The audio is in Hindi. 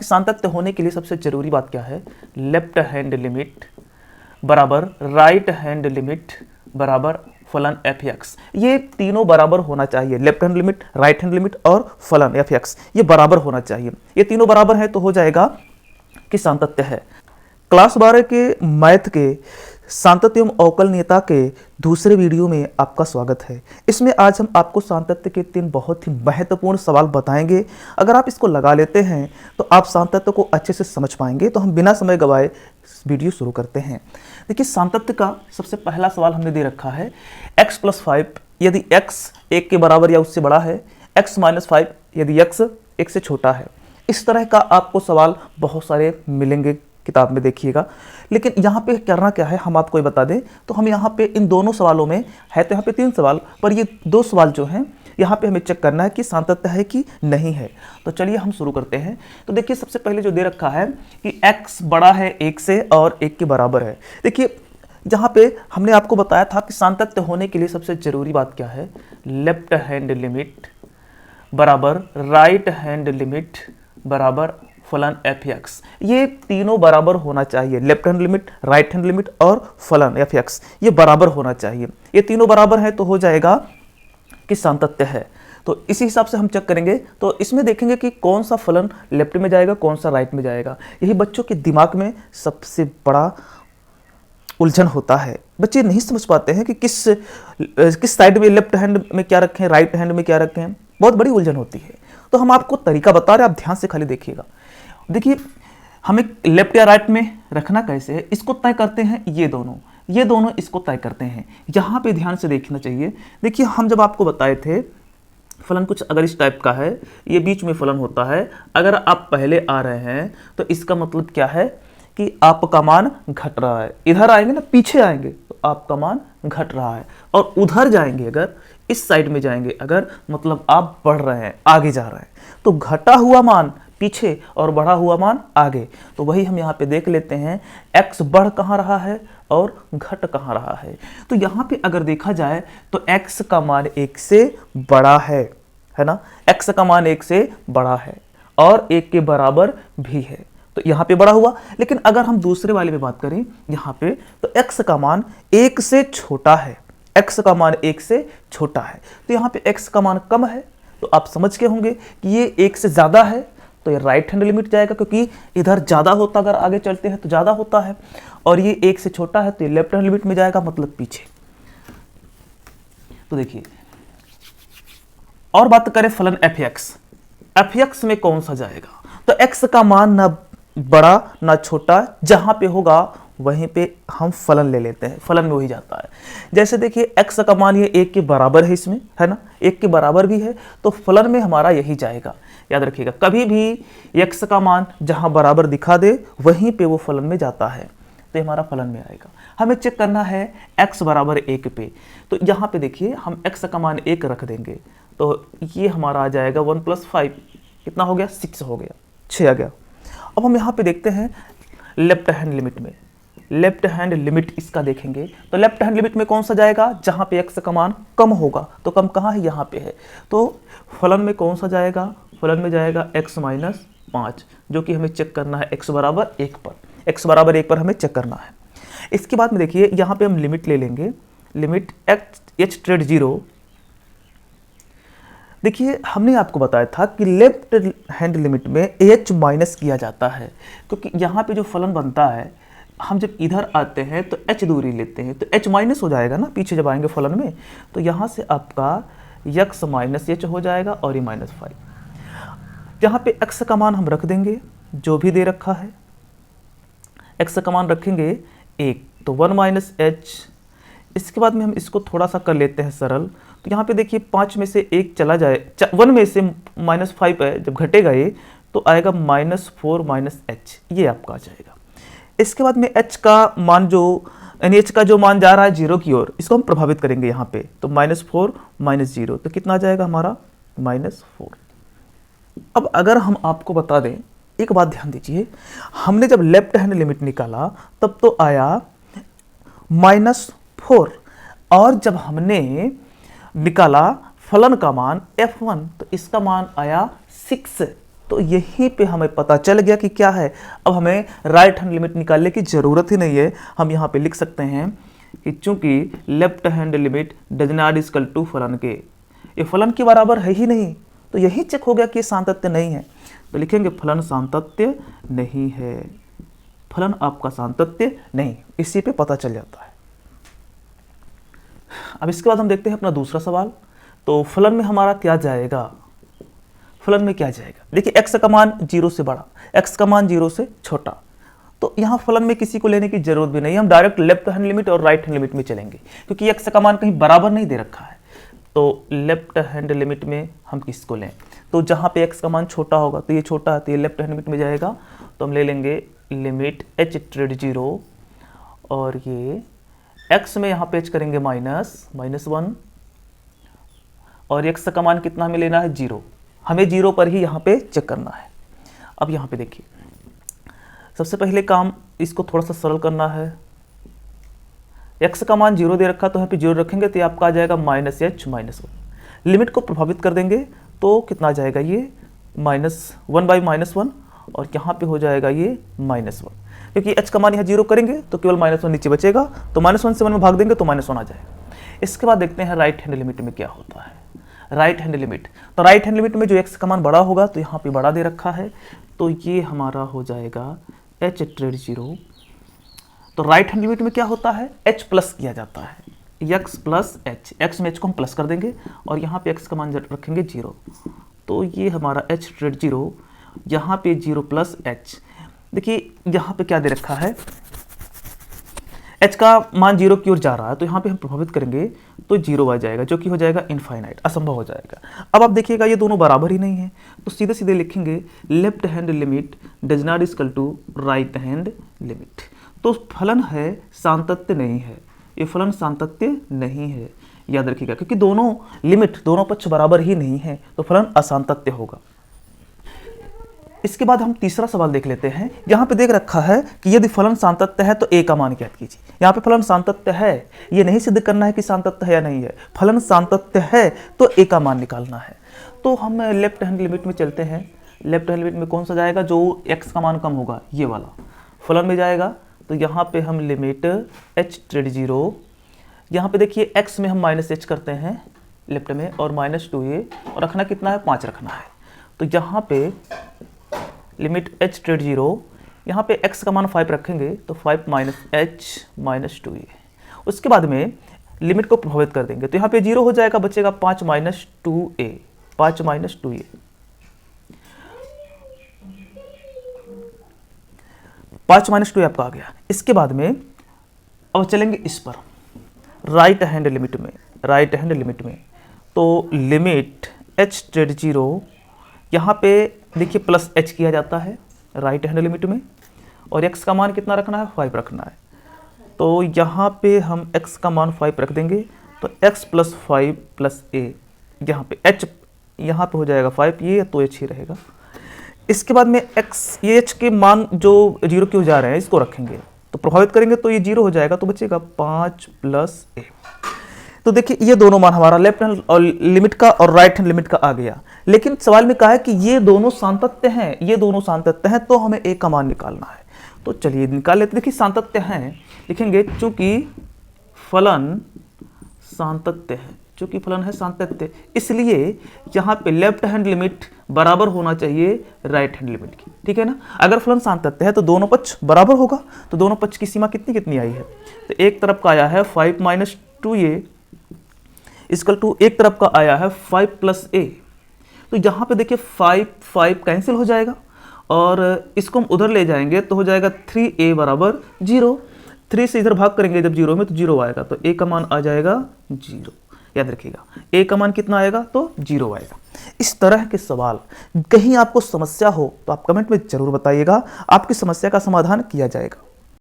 कि सातत्य होने के लिए सबसे जरूरी बात क्या है, लेफ्ट हैंड लिमिट बराबर राइट हैंड लिमिट बराबर फलन एफ एक्स। ये तीनों बराबर होना चाहिए, left hand limit, right hand limit और फलन एफ एक्स, ये बराबर होना चाहिए। ये तीनों बराबर है तो हो जाएगा कि सातत्य है। क्लास 12 के मैथ के सातत्य एवं अवकलनीयता के दूसरे वीडियो में आपका स्वागत है। इसमें आज हम आपको सातत्य के 3 बहुत ही महत्वपूर्ण सवाल बताएंगे। अगर आप इसको लगा लेते हैं तो आप सातत्य को अच्छे से समझ पाएंगे। तो हम बिना समय गवाए वीडियो शुरू करते हैं। देखिए, सातत्य का सबसे पहला सवाल हमने दे रखा है x + 5 यदि x 1 के बराबर या उससे बड़ा है, x - 5 यदि x 1 से छोटा है। इस तरह का आपको सवाल बहुत सारे मिलेंगे किताब में, देखिएगा। लेकिन यहाँ पे करना क्या है, हम आपको ये बता दें तो हम यहाँ पे इन दोनों सवालों में है, तो यहाँ पे 3 सवाल, पर ये 2 सवाल जो हैं यहाँ पे हमें चेक करना है कि सातत्य है कि नहीं है। तो चलिए हम शुरू करते हैं। तो देखिए, सबसे पहले जो दे रखा है कि x बड़ा है 1 से और 1 के बराबर है। देखिए, जहाँ पे हमने आपको बताया था कि सातत्य होने के लिए सबसे जरूरी बात क्या है, लेफ्ट हैंड लिमिट बराबर राइट हैंड लिमिट बराबर फलन एफ एक्स। ये तीनों बराबर होना चाहिए, left hand limit, right hand limit और फलन एफ एक्स, ये बराबर होना चाहिए। ये तीनों बराबर है तो हो जाएगा कि सातत्य है। तो इसी हिसाब से हम चेक करेंगे। तो इसमें देखेंगे कि कौन सा फलन लेफ्ट में जाएगा, कौन सा राइट में जाएगा। यही बच्चों के दिमाग में सबसे बड़ा उलझन होता है। बच्चे नहीं समझ पाते हैं कि किस साइड में लेफ्ट हैंड में क्या रखें, राइट हैंड में क्या रखें। बहुत बड़ी उलझन होती है। तो हम आपको तरीका बता रहे हैं, आप ध्यान से खाली देखिएगा। देखिए, हमें लेफ्ट या राइट में रखना कैसे है, इसको तय करते हैं ये दोनों इसको तय करते हैं। यहाँ पे ध्यान से देखना चाहिए। देखिए, हम जब आपको बताए थे फलन कुछ अगर इस टाइप का है, ये बीच में फलन होता है, अगर आप पहले आ रहे हैं तो इसका मतलब क्या है कि आपका मान घट रहा है। इधर आएंगे ना, पीछे आएंगे तो आपका मान घट रहा है, और उधर जाएंगे अगर, इस साइड में जाएंगे अगर, मतलब आप बढ़ रहे हैं, आगे जा रहे हैं। तो घटा हुआ मान पीछे और बढ़ा हुआ मान आगे। तो वही हम यहाँ पे देख लेते हैं, x बढ़ कहाँ रहा है और घट कहाँ रहा है। तो यहाँ पे अगर देखा जाए तो x का मान 1 से बड़ा है ना, x का मान 1 से बड़ा है और 1 के बराबर भी है, तो यहाँ पे बड़ा हुआ। लेकिन अगर हम दूसरे वाले में बात करें यहाँ पे, तो x का मान 1 से छोटा है, x का मान 1 से छोटा है। तो यहाँ पे x का मान कम है, तो आप समझ के होंगे कि ये 1 से ज़्यादा है, तो ये राइट हैंड लिमिट जाएगा, क्योंकि इधर ज़्यादा होता, अगर आगे चलते हैं तो ज़्यादा होता है, और ये 1 से छोटा है तो ये लेफ्ट हैंड लिमिट में जाएगा, मतलब पीछे। तो देखिए, और बात करें फलन एफ एक्स में कौन सा जाएगा, तो x का मान ना बड़ा ना छोटा, जहां पे होगा वहीं पे हम फलन ले लेते हैं, फलन में वही जाता है। जैसे देखिए, x का मान ये 1 के बराबर है, इसमें है ना, 1 के बराबर भी है, तो फलन में हमारा यही जाएगा। याद रखिएगा, कभी भी x का मान जहां बराबर दिखा दे वहीं पे वो फलन में जाता है, तो हमारा फलन में आएगा। हमें चेक करना है x बराबर 1 पे, तो यहाँ पे देखिए हम x का मान 1 रख देंगे, तो ये हमारा आ जाएगा 1 + 5, कितना हो गया, 6 हो गया, 6 आ गया। अब हम यहाँ पे देखते हैं लेफ्ट हैंड लिमिट में, लेफ्ट हैंड लिमिट इसका देखेंगे, तो लेफ्ट हैंड लिमिट में कौन सा जाएगा, जहाँ पे x का मान कम होगा। तो कम कहाँ है, यहाँ पे है, तो फलन में कौन सा जाएगा, फलन में जाएगा x - 5, जो कि हमें चेक करना है x बराबर 1 पर, x बराबर 1 पर हमें चेक करना है। इसके बाद में देखिए, यहाँ पे हम लिमिट ले लेंगे, लिमिट h → 0। देखिए, हमने आपको बताया था कि लेफ्ट हैंड लिमिट में h माइनस किया जाता है, क्योंकि यहाँ पे जो फलन बनता है, हम जब इधर आते हैं तो h दूरी लेते हैं, तो h माइनस हो जाएगा ना पीछे जब आएंगे फलन में, तो यहाँ से आपका x - h हो जाएगा और ये -5। जहाँ पे x का मान हम रख देंगे जो भी दे रखा है, x का मान रखेंगे 1, तो 1 - h। इसके बाद में हम इसको थोड़ा सा कर लेते हैं सरल, तो यहाँ पे देखिए 5 में से 1 चला जाए, 1 में से -5 है, जब घटेगा ये तो आएगा -4 - h, ये आपका आ जाएगा। इसके बाद में h का मान यानी h का जो मान जा रहा है 0 की ओर, इसको हम प्रभावित करेंगे यहाँ पे, तो -4 - 0, तो कितना आ जाएगा हमारा, -4। अब अगर हम आपको बता दें, एक बात ध्यान दीजिए, हमने जब लेफ्ट हैंड लिमिट निकाला तब तो आया -4, और जब हमने निकाला फलन का मान f1 तो इसका मान आया 6। तो यहीं पे हमें पता चल गया कि क्या है। अब हमें राइट हैंड लिमिट निकालने की ज़रूरत ही नहीं है। हम यहाँ पे लिख सकते हैं कि चूंकि left hand limit does not equal to फलन के, ये फलन के बराबर है ही नहीं, तो यही चेक हो गया कि ये सातत्य नहीं है। तो लिखेंगे फलन सातत्य नहीं है, फलन आपका सातत्य नहीं, इसी पे पता चल जाता है। अब इसके बाद हम देखते हैं अपना दूसरा सवाल। तो फलन में हमारा क्या जाएगा, फलन में क्या जाएगा। देखिए x का मान 0 से बड़ा, x का मान 0 से छोटा, तो यहाँ फलन में किसी को लेने की जरूरत भी नहीं, हम डायरेक्ट लेफ्ट हैंड लिमिट और राइट हैंड लिमिट में चलेंगे, क्योंकि x का मान कहीं बराबर नहीं दे रखा है। तो लेफ्ट हैंड लिमिट में हम किसको लें, तो जहाँ पे x का मान छोटा होगा तो ये छोटा है, तो ये लेफ्ट हैंड लिमिट में जाएगा। तो हम ले लेंगे लिमिट h ट्रेड 0, और ये x में यहाँ पे h करेंगे -1, और x का मान कितना हमें लेना है 0, हमें 0 पर ही यहाँ पे चेक करना है। अब यहाँ पे देखिए, सबसे पहले काम इसको थोड़ा सा सरल करना है। x का मान 0 दे रखा, तो यहाँ पे 0 रखेंगे तो ये आपका आ जाएगा -h-1। लिमिट को प्रभावित कर देंगे तो कितना आ जाएगा, ये -1/-1, और यहाँ पे हो जाएगा ये -1, क्योंकि h का मान यहाँ 0 करेंगे तो केवल -1 नीचे बचेगा, तो -1 से 1 में भाग देंगे तो -1 आ जाएगा। इसके बाद देखते हैं राइट हैंड लिमिट में क्या होता है। राइट हैंड लिमिट, तो राइट हैंड लिमिट में जो x का मान बड़ा होगा तो यहाँ पे बड़ा दे रखा है, तो ये हमारा हो जाएगा h ट्रेड 0। तो राइट हैंड लिमिट में क्या होता है, h प्लस किया जाता है, x प्लस h, x में h को हम प्लस कर देंगे और यहाँ पे x का मान रखेंगे 0, तो ये हमारा h ट्रेड 0, यहाँ पे 0 प्लस h। देखिए यहाँ पे क्या दे रखा है, h का मान 0 की ओर जा रहा है, तो यहाँ पे हम प्रभावित करेंगे तो 0 आ जाएगा, जो कि हो जाएगा इनफाइनाइट, असंभव हो जाएगा। अब आप देखिएगा ये दोनों बराबर ही नहीं है, तो सीधे सीधे लिखेंगे left hand limit does not equal to right hand limit. तो फलन है सातत्य नहीं है, ये फलन सातत्य नहीं है, याद रखिएगा, क्योंकि दोनों लिमिट, दोनों पक्ष बराबर ही नहीं है, तो फलन असातत्य होगा। इसके बाद हम तीसरा सवाल देख लेते हैं। यहाँ पे देख रखा है कि यदि फलन सातत्य है तो a का मान ज्ञात कीजिए। यहाँ पे फलन सातत्य है, ये नहीं सिद्ध करना है कि सातत्य है या नहीं है, फलन सातत्य है तो a का मान निकालना है। तो हम लेफ्ट हैंड लिमिट में चलते हैं। लेफ्ट हैंड लिमिट में कौन सा जाएगा, जो x का मान कम होगा, ये वाला फलन में जाएगा। तो यहाँ पे हम लिमिट h ट्रेड 0, यहाँ पे देखिए x में हम -h करते हैं लेफ्ट में, और -2a, और रखना कितना है, 5 रखना है। तो यहाँ पे लिमिट h ट्रेड 0, यहाँ पे x का मान 5 रखेंगे, तो 5 -h -2a। उसके बाद में लिमिट को प्रभावित कर देंगे, तो यहाँ पे 0 हो जाएगा, बचेगा 5 -2a, 5 -2a, 5 -2a आपका आ गया। इसके बाद में अब चलेंगे इस पर राइट हैंड लिमिट में। राइट हैंड लिमिट में तो लिमिट h ट्रेड 0, यहाँ पे देखिए प्लस h किया जाता है राइट हैंड लिमिट में, और x का मान कितना रखना है, 5 रखना है। तो यहाँ पे हम x का मान 5 रख देंगे, तो x प्लस 5 प्लस a, यहाँ पे h, यहाँ पे हो जाएगा 5, ये तो h ही रहेगा। इसके बाद में x, ये h के मान जो 0 क्यों जा रहे हैं इसको रखेंगे, तो प्रभावित करेंगे तो ये 0 हो जाएगा, तो बचेगा 5 प्लस a। तो देखिए ये दोनों मान हमारा लेफ्ट हैंड और लिमिट का और राइट हैंड लिमिट का आ गया, लेकिन सवाल में कहा है कि ये दोनों सातत्य हैं, ये दोनों सातत्य हैं, तो हमें a का मान निकालना है। तो चलिए निकाल लेते। देखिए सातत्य हैं, लिखेंगे चूंकि फलन सातत्य है, चूंकि फलन है सातत्य, इसलिए यहाँ पे लेफ्ट हैंड लिमिट बराबर होना चाहिए राइट हैंड लिमिट की, ठीक है ना। अगर फलन सातत्य है तो दोनों पक्ष बराबर होगा, तो दोनों पक्ष की सीमा कितनी कितनी आई है, तो एक तरफ का आया है 5 -2a इक्वल टू, एक तरफ का आया है 5 प्लस a। तो यहाँ पे देखिए 5 कैंसिल हो जाएगा, और इसको हम उधर ले जाएंगे तो हो जाएगा 3a बराबर 0। 3 से इधर भाग करेंगे जब 0 में तो 0 आएगा, तो a का मान आ जाएगा 0। याद रखिएगा a का मान कितना आएगा, तो 0 आएगा। इस तरह के सवाल कहीं आपको समस्या हो तो आप कमेंट में जरूर बताइएगा, आपकी समस्या का समाधान किया जाएगा।